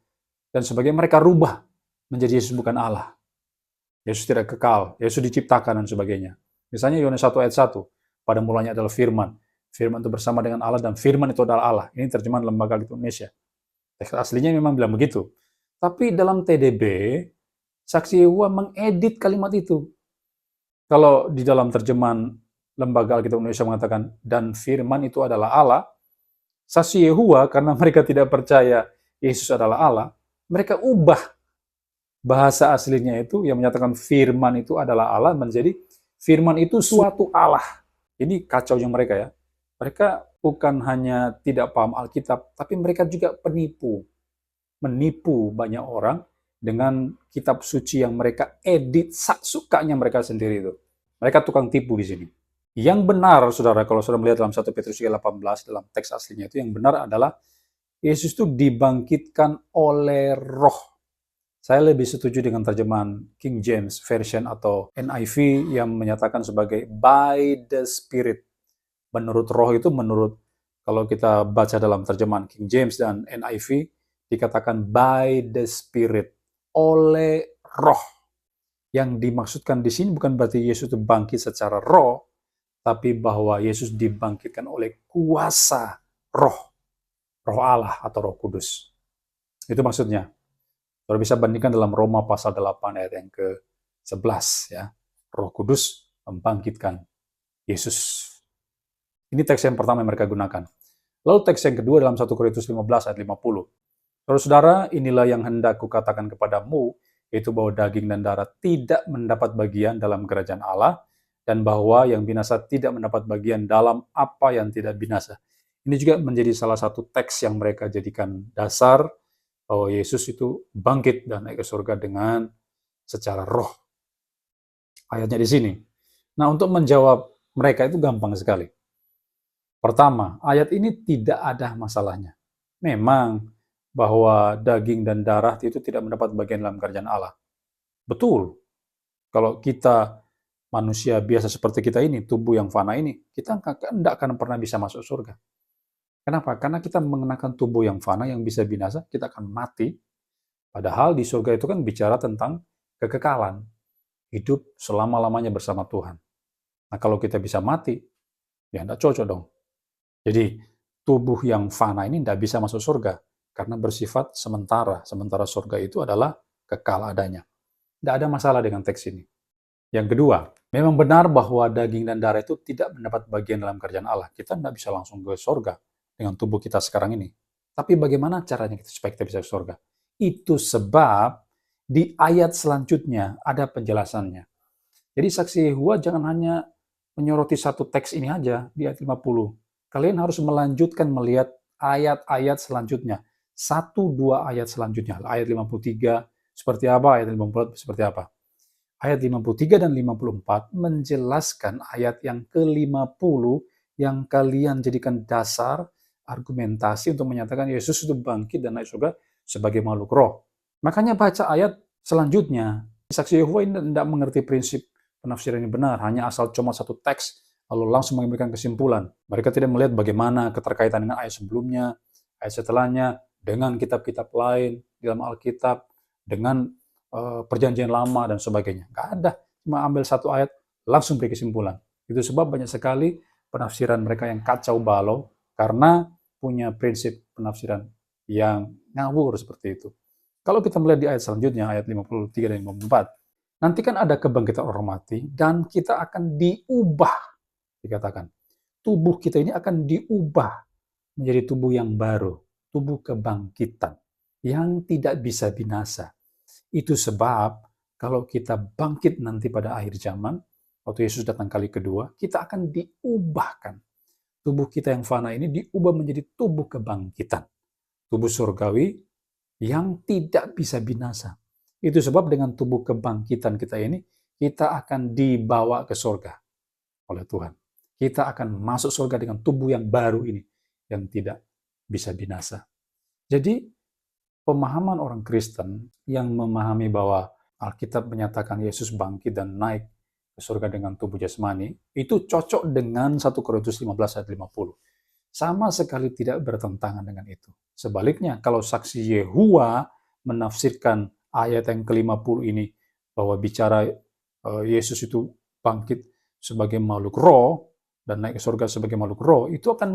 Speaker 1: dan sebagainya mereka rubah menjadi Yesus bukan Allah. Yesus tidak kekal, Yesus diciptakan dan sebagainya. Misalnya Yohanes 1 ayat 1, pada mulanya adalah firman. Firman itu bersama dengan Allah dan firman itu adalah Allah. Ini terjemahan Lembaga Alkitab Indonesia. Teks aslinya memang bilang begitu. Tapi dalam TDB, Saksi Yehova mengedit kalimat itu. Kalau di dalam terjemahan Lembaga Alkitab Indonesia mengatakan, dan firman itu adalah Allah, Saksi Yehova, karena mereka tidak percaya Yesus adalah Allah, mereka ubah bahasa aslinya itu yang menyatakan firman itu adalah Allah menjadi firman itu suatu Allah. Ini kacaunya mereka ya. Mereka bukan hanya tidak paham Alkitab, tapi mereka juga penipu. Menipu banyak orang dengan kitab suci yang mereka edit sukanya mereka sendiri itu. Mereka tukang tipu di sini. Yang benar, saudara, kalau saudara melihat dalam 1 Petrus 3:18 dalam teks aslinya itu, yang benar adalah Yesus itu dibangkitkan oleh roh. Saya lebih setuju dengan terjemahan King James Version atau NIV yang menyatakan sebagai by the Spirit. Menurut roh itu menurut, kalau kita baca dalam terjemahan King James dan NIV, dikatakan by the Spirit, oleh roh. Yang dimaksudkan di sini bukan berarti Yesus itu bangkit secara roh, tapi bahwa Yesus dibangkitkan oleh kuasa roh, roh Allah atau roh kudus. Itu maksudnya. Saudara bisa bandingkan dalam Roma pasal 8 ayat yang ke-11 ya. Roh kudus membangkitkan Yesus. Ini teks yang pertama yang mereka gunakan. Lalu teks yang kedua dalam 1 Korintus 15 ayat 50. Saudara-saudara, inilah yang hendak kukatakan kepadamu, yaitu bahwa daging dan darah tidak mendapat bagian dalam kerajaan Allah, dan bahwa yang binasa tidak mendapat bagian dalam apa yang tidak binasa. Ini juga menjadi salah satu teks yang mereka jadikan dasar bahwa Yesus itu bangkit dan naik ke surga dengan secara roh. Ayatnya di sini. Nah, untuk menjawab mereka itu gampang sekali. Pertama, ayat ini tidak ada masalahnya. Memang bahwa daging dan darah itu tidak mendapat bagian dalam kerajaan Allah. Betul. Kalau kita manusia biasa seperti kita ini, tubuh yang fana ini, kita tidak akan pernah bisa masuk surga. Kenapa? Karena kita mengenakan tubuh yang fana, yang bisa binasa, kita akan mati. Padahal di surga itu kan bicara tentang kekekalan, hidup selama-lamanya bersama Tuhan. Nah, kalau kita bisa mati, ya tidak cocok dong. Jadi, tubuh yang fana ini tidak bisa masuk surga, karena bersifat sementara. Sementara surga itu adalah kekal adanya. Tidak ada masalah dengan teks ini. Yang kedua, memang benar bahwa daging dan darah itu tidak mendapat bagian dalam kerajaan Allah. Kita tidak bisa langsung ke surga dengan tubuh kita sekarang ini. Tapi bagaimana caranya supaya kita bisa ke surga? Itu sebab di ayat selanjutnya ada penjelasannya. Jadi saksi Yehova jangan hanya menyoroti satu teks ini aja di ayat 50. Kalian harus melanjutkan melihat ayat-ayat selanjutnya. 1-2 ayat selanjutnya. Ayat 53 seperti apa, ayat 54 seperti apa. Ayat 53 dan 54 menjelaskan ayat yang ke-50 yang kalian jadikan dasar argumentasi untuk menyatakan Yesus itu bangkit dan naik surga sebagai makhluk roh. Makanya baca ayat selanjutnya. Saksi Yehova ini tidak mengerti prinsip penafsiran yang benar, hanya asal cuma satu teks, lalu langsung memberikan kesimpulan. Mereka tidak melihat bagaimana keterkaitan dengan ayat sebelumnya, ayat setelahnya, dengan kitab-kitab lain di dalam Alkitab, dengan perjanjian lama dan sebagainya. Nggak ada, cuma ambil satu ayat, langsung beri kesimpulan. Itu sebab banyak sekali penafsiran mereka yang kacau balau, karena punya prinsip penafsiran yang ngawur seperti itu. Kalau kita melihat di ayat selanjutnya, ayat 53 dan 54, nanti kan ada kebangkitan orang mati, dan kita akan diubah, dikatakan. Tubuh kita ini akan diubah menjadi tubuh yang baru, tubuh kebangkitan, yang tidak bisa binasa. Itu sebab kalau kita bangkit nanti pada akhir zaman, waktu Yesus datang kali kedua, kita akan diubahkan. Tubuh kita yang fana ini diubah menjadi tubuh kebangkitan. Tubuh surgawi yang tidak bisa binasa. Itu sebab dengan tubuh kebangkitan kita ini, kita akan dibawa ke surga oleh Tuhan. Kita akan masuk surga dengan tubuh yang baru ini, yang tidak bisa binasa. Jadi, pemahaman orang Kristen yang memahami bahwa Alkitab menyatakan Yesus bangkit dan naik ke surga dengan tubuh jasmani, itu cocok dengan 1 Korintus 15 ayat 50. Sama sekali tidak bertentangan dengan itu. Sebaliknya, kalau saksi Yehova menafsirkan ayat yang ke-50 ini, bahwa bicara Yesus itu bangkit sebagai makhluk roh, dan naik ke surga sebagai makhluk roh, itu akan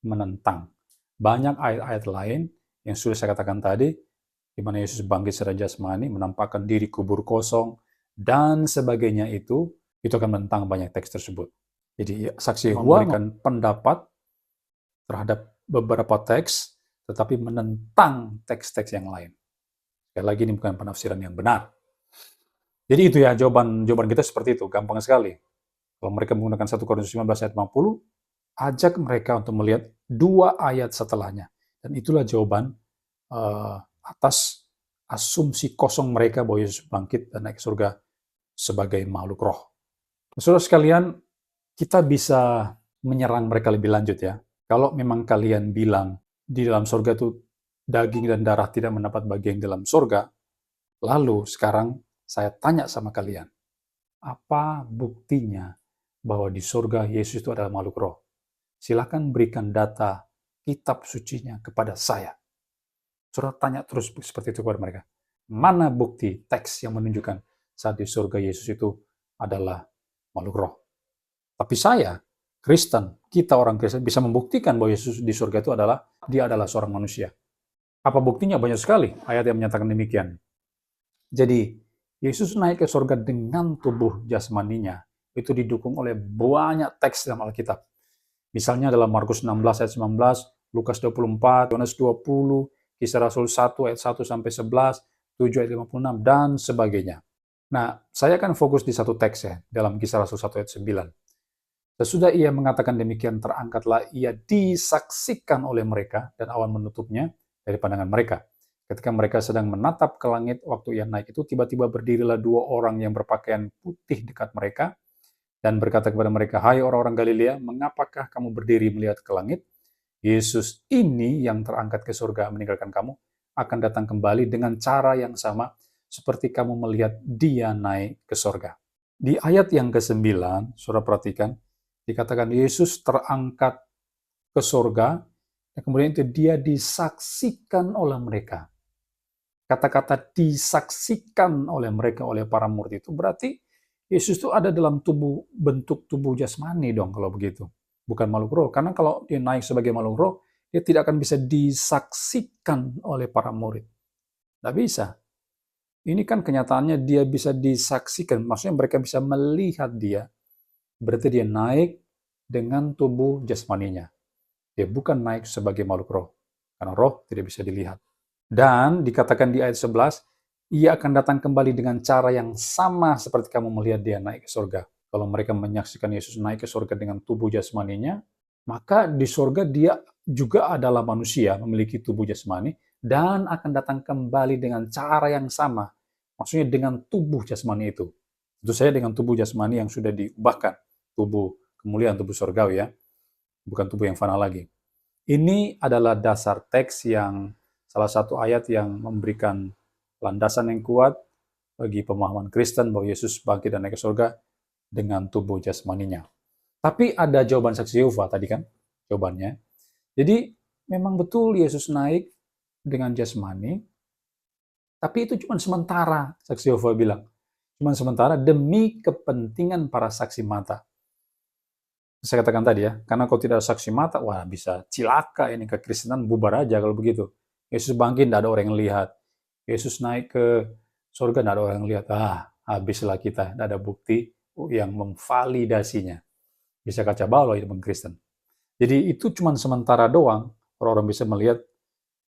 Speaker 1: menentang banyak ayat-ayat lain yang sudah saya katakan tadi, di mana Yesus bangkit secara jasmani, menampakkan diri kubur kosong, dan sebagainya itu akan menentang banyak teks tersebut. Jadi saksi Yehova memberikan pendapat terhadap beberapa teks, tetapi menentang teks-teks yang lain. Sekali lagi, ini bukan penafsiran yang benar. Jadi itu ya, jawaban kita seperti itu, gampang sekali. Kalau mereka menggunakan 1 Korintus 15 ayat 50, ajak mereka untuk melihat 2 ayat setelahnya. Dan itulah jawaban atas asumsi kosong mereka bahwa Yesus bangkit dan naik ke surga sebagai makhluk roh. Saudara sekalian, kita bisa menyerang mereka lebih lanjut ya. Kalau memang kalian bilang di dalam surga itu daging dan darah tidak mendapat bagian dalam surga, lalu sekarang saya tanya sama kalian, apa buktinya bahwa di surga Yesus itu adalah makhluk roh? Silakan berikan data kitab sucinya kepada saya. Saudara tanya terus seperti itu kepada mereka. Mana bukti teks yang menunjukkan saat di surga Yesus itu adalah makhluk roh? Tapi saya, Kristen, kita orang Kristen bisa membuktikan bahwa Yesus di surga itu dia adalah seorang manusia. Apa buktinya? Banyak sekali ayat yang menyatakan demikian. Jadi, Yesus naik ke surga dengan tubuh jasmaninya, itu didukung oleh banyak teks dalam Alkitab. Misalnya dalam Markus 16 ayat 19, Lukas 24, Yohanes 20, Kisah Rasul 1 ayat 1 sampai 11, 7 ayat 56, dan sebagainya. Nah, saya akan fokus di satu teks ya, dalam Kisah Rasul 1 ayat 9. Sesudah ia mengatakan demikian, terangkatlah ia disaksikan oleh mereka, dan awan menutupnya dari pandangan mereka. Ketika mereka sedang menatap ke langit, waktu ia naik itu, tiba-tiba berdirilah dua orang yang berpakaian putih dekat mereka, dan berkata kepada mereka, "Hai orang-orang Galilea, mengapakah kamu berdiri melihat ke langit? Yesus ini yang terangkat ke surga meninggalkan kamu, akan datang kembali dengan cara yang sama, seperti kamu melihat dia naik ke surga." Di ayat yang ke-9, saudara perhatikan, dikatakan Yesus terangkat ke surga, dan kemudian itu dia disaksikan oleh mereka. Kata-kata disaksikan oleh mereka, oleh para murid itu berarti Yesus itu ada dalam bentuk tubuh jasmani dong kalau begitu. Bukan makhluk roh. Karena kalau dia naik sebagai makhluk roh, dia tidak akan bisa disaksikan oleh para murid. Tidak bisa. Ini kan kenyataannya dia bisa disaksikan. Maksudnya mereka bisa melihat dia. Berarti dia naik dengan tubuh jasmaninya. Dia bukan naik sebagai makhluk roh. Karena roh tidak bisa dilihat. Dan dikatakan di ayat 11, ia akan datang kembali dengan cara yang sama seperti kamu melihat dia naik ke surga. Kalau mereka menyaksikan Yesus naik ke surga dengan tubuh jasmaninya, maka di surga dia juga adalah manusia, memiliki tubuh jasmani, dan akan datang kembali dengan cara yang sama. Maksudnya dengan tubuh jasmani itu. Tentu saja dengan tubuh jasmani yang sudah diubahkan. Tubuh kemuliaan, tubuh surgawi ya. Bukan tubuh yang fana lagi. Ini adalah dasar teks yang salah satu ayat yang memberikan landasan yang kuat bagi pemahaman Kristen bahwa Yesus bangkit dan naik ke surga dengan tubuh jasmaninya. Tapi ada jawaban saksi Yehova tadi kan, jawabannya. Jadi memang betul Yesus naik dengan jasmani, tapi itu cuma sementara, saksi Yehova bilang. Cuma sementara demi kepentingan para saksi mata. Saya katakan tadi ya, karena kalau tidak ada saksi mata, wah bisa cilaka ini, kekristenan bubar aja kalau begitu. Yesus bangkit, tidak ada orang yang lihat. Yesus naik ke surga, tidak ada orang yang lihat. Habislah kita, tidak ada bukti yang memvalidasinya. Bisa kaca balau itu Kristen. Jadi itu cuma sementara doang, orang-orang bisa melihat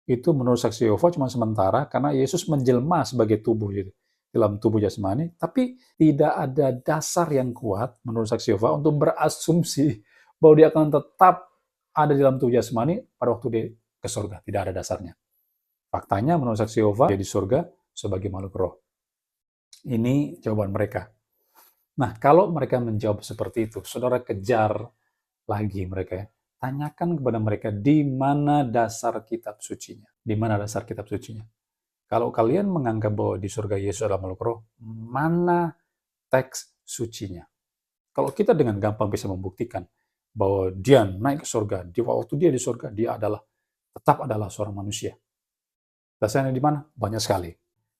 Speaker 1: itu menurut saksi Yehova cuma sementara karena Yesus menjelma sebagai tubuh gitu, dalam tubuh jasmani, tapi tidak ada dasar yang kuat menurut saksi Yehova untuk berasumsi bahwa dia akan tetap ada di dalam tubuh jasmani pada waktu dia ke surga. Tidak ada dasarnya. Faktanya menurut saksi Yehova dia di surga sebagai makhluk roh. Ini jawaban mereka. Nah, kalau mereka menjawab seperti itu, saudara kejar lagi mereka ya. Tanyakan kepada mereka di mana dasar kitab sucinya. Di mana dasar kitab sucinya. Kalau kalian menganggap bahwa di surga Yesus adalah makhluk roh, mana teks sucinya? Kalau kita dengan gampang bisa membuktikan bahwa dia naik ke surga, di waktu dia di surga, dia tetap adalah seorang manusia. Dasarnya di mana? Banyak sekali.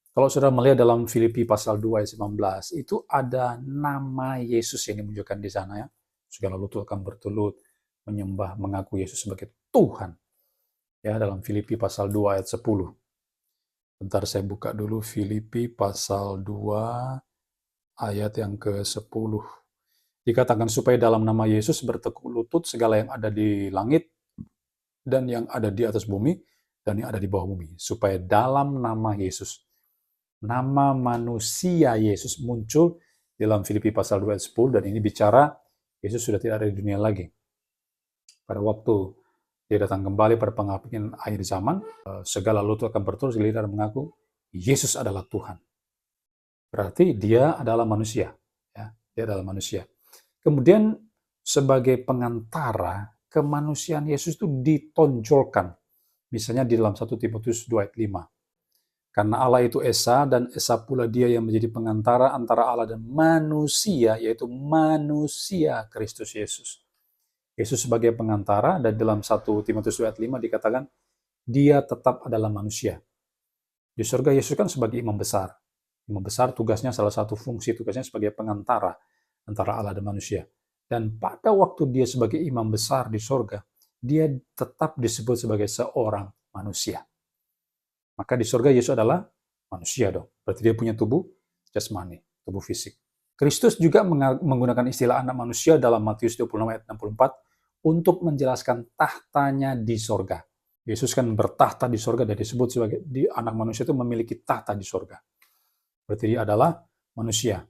Speaker 1: Kalau saudara melihat dalam Filipi pasal 2 ayat 19, itu ada nama Yesus yang dimunculkan di sana ya. Segala lutut akan bertelut, menyembah, mengaku Yesus sebagai Tuhan. Ya, dalam Filipi pasal 2 ayat 10. Bentar saya buka dulu Filipi pasal 2 ayat yang ke-10. Dikatakan supaya dalam nama Yesus bertekuk lutut segala yang ada di langit dan yang ada di atas bumi dan yang ada di bawah bumi. Supaya dalam nama Yesus, nama manusia Yesus muncul dalam Filipi pasal 2 ayat 10, dan ini bicara Yesus sudah tidak ada di dunia lagi. Pada waktu dia datang kembali pada penghakiman akhir zaman, segala lutut akan bertelut, segala lidah mengaku Yesus adalah Tuhan. Berarti dia adalah manusia. Ya, dia adalah manusia. Kemudian sebagai pengantara, kemanusiaan Yesus itu ditonjolkan. Misalnya di dalam 1 Timotius 2 ayat 5. Karena Allah itu Esa, dan Esa pula dia yang menjadi pengantara antara Allah dan manusia, yaitu manusia Kristus Yesus. Yesus sebagai pengantara, dan dalam 1 Timotius 2 ayat 5 dikatakan, dia tetap adalah manusia. Di surga Yesus kan sebagai imam besar. Imam besar tugasnya, salah satu fungsi tugasnya sebagai pengantara antara Allah dan manusia. Dan pada waktu dia sebagai imam besar di surga, dia tetap disebut sebagai seorang manusia. Maka di surga Yesus adalah manusia dong. Berarti dia punya tubuh jasmani, tubuh fisik. Kristus juga menggunakan istilah anak manusia dalam Matius 26 ayat 64 untuk menjelaskan tahtanya di sorga. Yesus kan bertahta di sorga dan disebut sebagai anak manusia itu memiliki tahta di sorga. Berarti dia adalah manusia.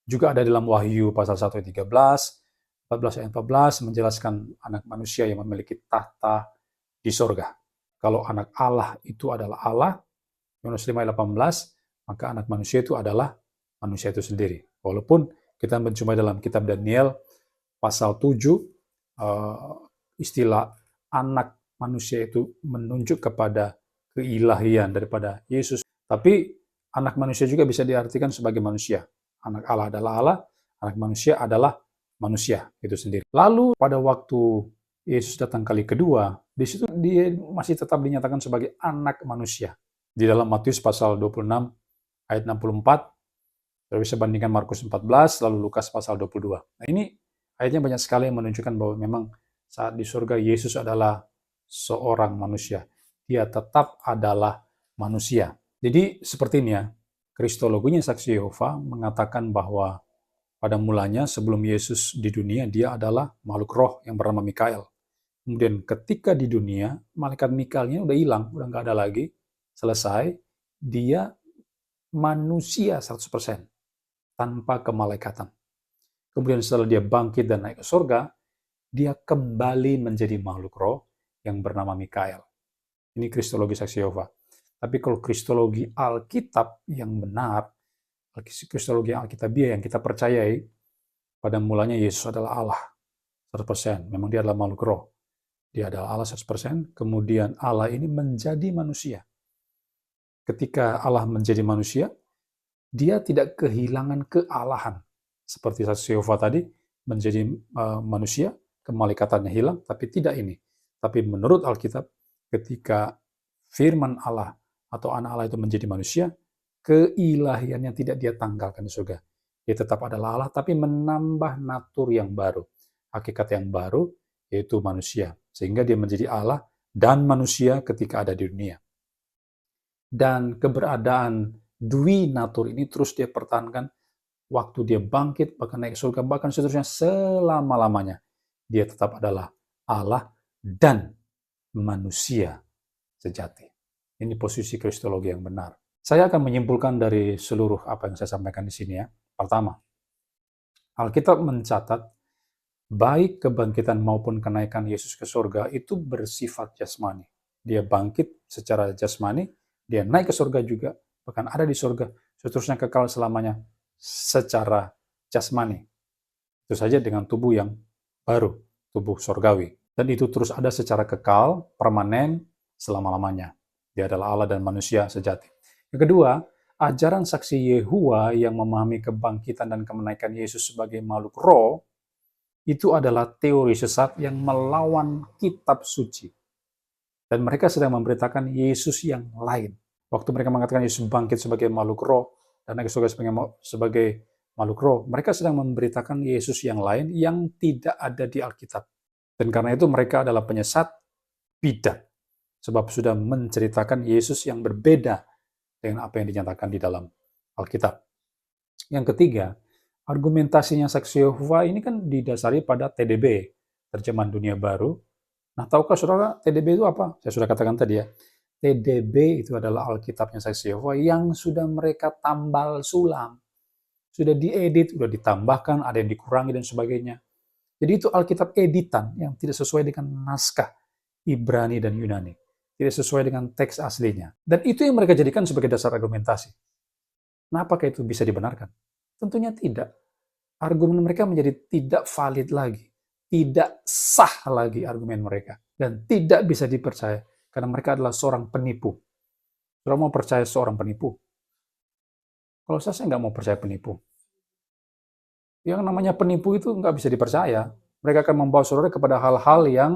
Speaker 1: Juga ada dalam Wahyu pasal 1 ayat 13, 14 ayat 14 menjelaskan anak manusia yang memiliki tahta di sorga. Kalau anak Allah itu adalah Allah, Yohanes 5 ayat 18, maka anak manusia itu adalah manusia itu sendiri. Walaupun kita menjumpai dalam kitab Daniel pasal 7, istilah anak manusia itu menunjuk kepada keilahian daripada Yesus. Tapi anak manusia juga bisa diartikan sebagai manusia. Anak Allah adalah Allah, anak manusia adalah manusia itu sendiri. Lalu pada waktu Yesus datang kali kedua, di situ dia masih tetap dinyatakan sebagai anak manusia. Di dalam Matius pasal 26 ayat 64, kita bisa bandingkan Markus 14, lalu Lukas pasal 22. Nah ini ayatnya banyak sekali yang menunjukkan bahwa memang saat di surga Yesus adalah seorang manusia. Dia tetap adalah manusia. Jadi seperti ini ya, kristologinya Saksi Yehova mengatakan bahwa pada mulanya sebelum Yesus di dunia, dia adalah makhluk roh yang bernama Mikael. Kemudian ketika di dunia, malaikat Mikaelnya udah hilang, udah nggak ada lagi, selesai, dia manusia 100%, tanpa kemalaikatan. Kemudian setelah dia bangkit dan naik ke surga, dia kembali menjadi makhluk roh yang bernama Mikael. Ini kristologi Saksi Yehova. Tapi kalau kristologi Alkitab yang benar, kristologi Alkitabiah yang kita percayai, pada mulanya Yesus adalah Allah 100%. Memang dia adalah makhluk roh. Dia adalah Allah 100%, kemudian Allah ini menjadi manusia. Ketika Allah menjadi manusia, dia tidak kehilangan kealahan. Seperti Saksi Yehova tadi, menjadi manusia, kemalaikatannya hilang, tapi tidak ini. Tapi menurut Alkitab, ketika firman Allah atau anak Allah itu menjadi manusia, keilahiannya tidak dia tanggalkan di surga. Dia tetap adalah Allah, tapi menambah natur yang baru. Hakikat yang baru, yaitu manusia. Sehingga dia menjadi Allah dan manusia ketika ada di dunia. Dan keberadaan dwi natur ini terus dia pertahankan waktu dia bangkit, bahkan naik surga, bahkan seterusnya selama-lamanya. Dia tetap adalah Allah dan manusia sejati. Ini posisi kristologi yang benar. Saya akan menyimpulkan dari seluruh apa yang saya sampaikan di sini ya. Pertama, Alkitab mencatat baik kebangkitan maupun kenaikan Yesus ke surga itu bersifat jasmani. Dia bangkit secara jasmani, dia naik ke surga juga, bahkan ada di surga, seterusnya kekal selamanya secara jasmani. Itu saja dengan tubuh yang baru, tubuh surgawi. Dan itu terus ada secara kekal, permanen, selama-lamanya. Dia adalah Allah dan manusia sejati. Yang kedua, ajaran Saksi Yehova yang memahami kebangkitan dan kenaikan Yesus sebagai makhluk roh, itu adalah teori sesat yang melawan kitab suci. Dan mereka sedang memberitakan Yesus yang lain. Waktu mereka mengatakan Yesus bangkit sebagai makhluk roh, dan naik ke surga sebagai makhluk roh, mereka sedang memberitakan Yesus yang lain yang tidak ada di Alkitab. Dan karena itu mereka adalah penyesat bidat. Sebab sudah menceritakan Yesus yang berbeda dengan apa yang dinyatakan di dalam Alkitab. Yang ketiga, argumentasinya Saksi Yehova ini kan didasari pada TDB, Terjemahan Dunia Baru. Nah, tahukah saudara TDB itu apa? Saya sudah katakan tadi ya. TDB itu adalah Alkitabnya Saksi Yehova yang sudah mereka tambal sulam. Sudah diedit, sudah ditambahkan, ada yang dikurangi dan sebagainya. Jadi itu Alkitab editan yang tidak sesuai dengan naskah Ibrani dan Yunani. Tidak sesuai dengan teks aslinya. Dan itu yang mereka jadikan sebagai dasar argumentasi. Nah, apakah itu bisa dibenarkan? Tentunya tidak. Argumen mereka menjadi tidak valid lagi. Tidak sah lagi argumen mereka. Dan tidak bisa dipercaya. Karena mereka adalah seorang penipu. Saudara mau percaya seorang penipu? Kalau saya nggak mau percaya penipu. Yang namanya penipu itu nggak bisa dipercaya. Mereka akan membawa saudara kepada hal-hal yang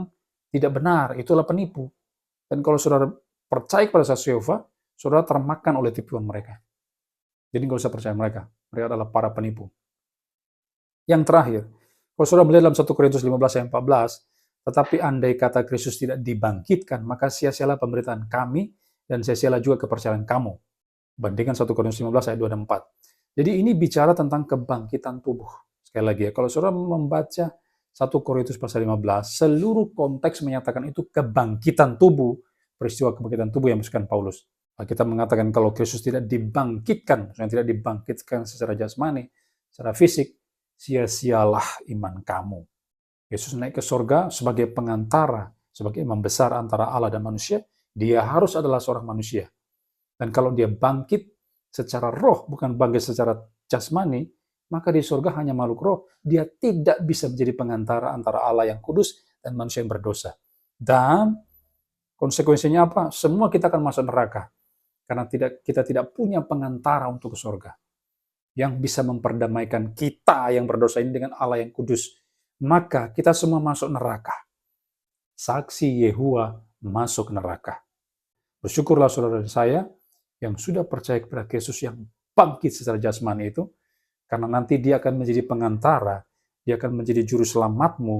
Speaker 1: tidak benar. Itulah penipu. Dan kalau saudara percaya kepada Saksi Yehova, saudara termakan oleh tipuan mereka. Jadi nggak usah percaya mereka. Mereka adalah para penipu. Yang terakhir, kalau saudara melihat dalam 1 Korintus 15 ayat 14, tetapi andai kata Kristus tidak dibangkitkan, maka sia-sialah pemberitaan kami dan sia-sialah juga kepercayaan kamu. Bandingkan 1 Korintus 15 ayat 2 dan 4. Jadi ini bicara tentang kebangkitan tubuh. Sekali lagi ya, kalau saudara membaca 1 Korintus pasal 15, seluruh konteks menyatakan itu kebangkitan tubuh, peristiwa kebangkitan tubuh yang maksudkan Paulus. Kita mengatakan kalau Kristus tidak dibangkitkan, maksudnya tidak dibangkitkan secara jasmani, secara fisik, sia-sialah iman kamu. Yesus naik ke surga sebagai pengantara, sebagai imam besar antara Allah dan manusia, dia harus adalah seorang manusia. Dan kalau dia bangkit secara roh, bukan bangkit secara jasmani, maka di surga hanya makhluk roh, dia tidak bisa menjadi pengantara antara Allah yang kudus dan manusia yang berdosa. Dan konsekuensinya apa? Semua kita akan masuk neraka. Karena kita tidak punya pengantara untuk ke surga. Yang bisa memperdamaikan kita yang berdosa ini dengan Allah yang kudus. Maka kita semua masuk neraka. Saksi Yehuwa masuk neraka. Bersyukurlah saudara saya yang sudah percaya kepada Yesus yang bangkit secara jasmani itu, karena nanti dia akan menjadi pengantara, dia akan menjadi juru selamatmu,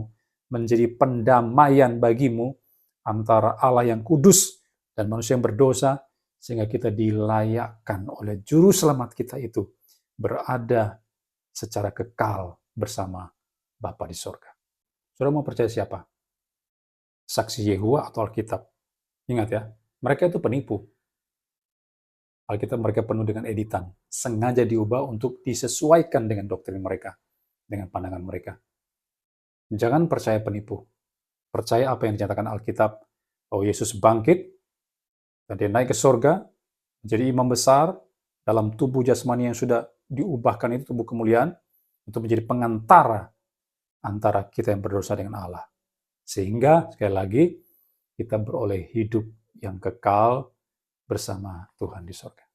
Speaker 1: menjadi pendamaian bagimu antara Allah yang kudus dan manusia yang berdosa, sehingga kita dilayakkan oleh juru selamat kita itu berada secara kekal bersama Bapa di sorga. Saudara mau percaya siapa? Saksi Yehuwa atau Alkitab? Ingat ya, mereka itu penipu. Alkitab mereka penuh dengan editan, sengaja diubah untuk disesuaikan dengan doktrin mereka, dengan pandangan mereka. Jangan percaya penipu. Percaya apa yang dinyatakan Alkitab, bahwa Yesus bangkit, dan dia naik ke surga, menjadi imam besar, dalam tubuh jasmani yang sudah diubahkan itu, tubuh kemuliaan, untuk menjadi pengantara antara kita yang berdosa dengan Allah. Sehingga, sekali lagi, kita beroleh hidup yang kekal bersama Tuhan di surga.